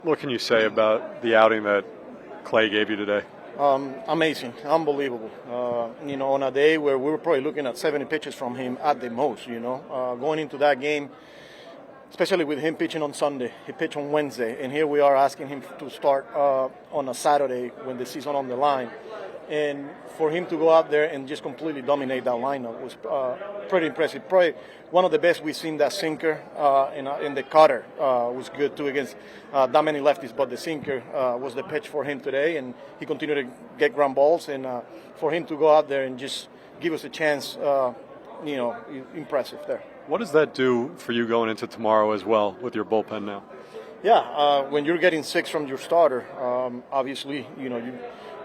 What can you say about the outing that Clay gave you today? Amazing, unbelievable. On a day where we were probably looking at 70 pitches from him at the most, going into that game, especially with him pitching on Sunday. He pitched on Wednesday, and here we are asking him to start on a Saturday when the season on the line. And for him to go out there and just completely dominate that lineup was pretty impressive. Probably one of the best we've seen. That sinker and the cutter was good too against that many lefties, but the sinker was the pitch for him today, and he continued to get ground balls. And for him to go out there and just give us a chance, impressive there. What does that do for you going into tomorrow as well with your bullpen now? Yeah, when you're getting 6 from your starter, obviously,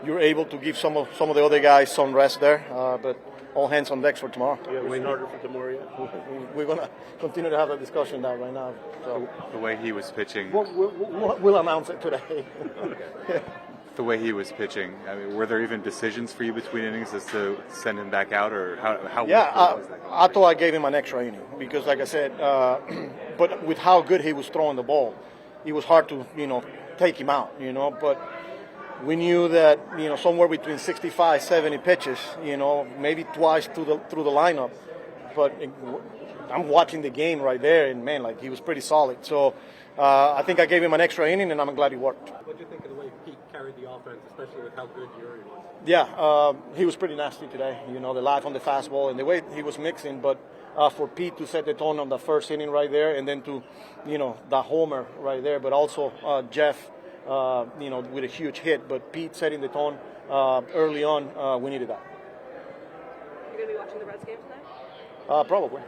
you're able to give some of the other guys some rest there, but all hands on deck for tomorrow. You have a starter for tomorrow yet? We're going to continue to have a discussion now right now. So the way he was pitching. We'll announce it today. The way he was pitching, I mean, were there even decisions for you between innings as to send him back out, or how was that? I thought I gave him an extra inning because, like I said, but with how good he was throwing the ball, it was hard to, take him out, but we knew that, somewhere between 65, 70 pitches, maybe twice through the lineup. But I'm watching the game right there, and, man, he was pretty solid. So I think I gave him an extra inning, and I'm glad he worked. What do you think of the way Pete carried the offense, especially with how good Yuri was? Yeah, he was pretty nasty today, the life on the fastball and the way he was mixing. But for Pete to set the tone on the first inning right there, and then to, the homer right there, but also Jeff, with a huge hit. But Pete setting the tone early on, we needed that. You're going to be watching the Reds game tonight? Probably.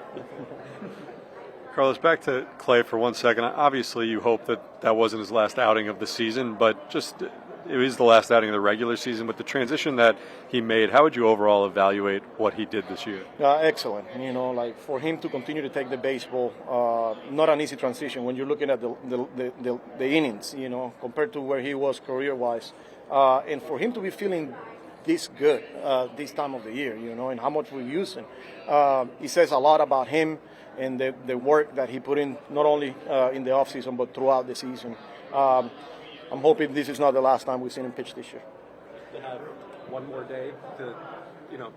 Carlos, back to Clay for 1 second. Obviously, you hope that wasn't his last outing of the season, but just it was the last outing of the regular season. With the transition that he made, how would you overall evaluate what he did this year? Excellent. For him to continue to take the baseball, not an easy transition when you're looking at the innings, compared to where he was career-wise. And for him to be feeling this good this time of the year, and how much we use him, it says a lot about him and the work that he put in, not only in the offseason, but throughout the season. I'm hoping this is not the last time we've seen him pitch this year. To have one more day to,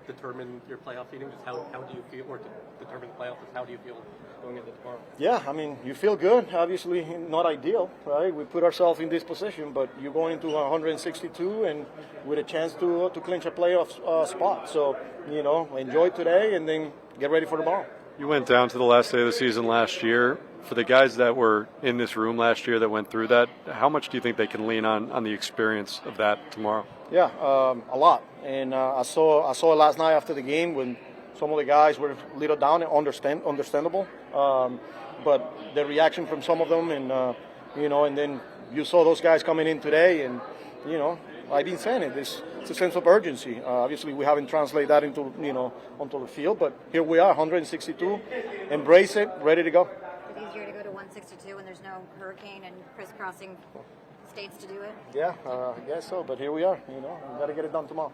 determine your playoff seeding, just how do you feel, or to determine the playoffs, how do you feel going into tomorrow? Yeah, you feel good. Obviously, not ideal, right? We put ourselves in this position, but you're going into 162 and with a chance to clinch a playoff spot. So, enjoy today and then get ready for tomorrow. You went down to the last day of the season last year. For the guys that were in this room last year that went through that, how much do you think they can lean on the experience of that tomorrow? Yeah, a lot. And I saw it last night after the game when some of the guys were a little down and understandable. But the reaction from some of them, and and then you saw those guys coming in today, and I've been saying it. It's a sense of urgency. Obviously, we haven't translated that into onto the field, but here we are, 162. Embrace it, ready to go. It's easier to go to 162 when there's no hurricane and crisscrossing states to do it. Yeah, I guess so. But here we are. We got to get it done tomorrow.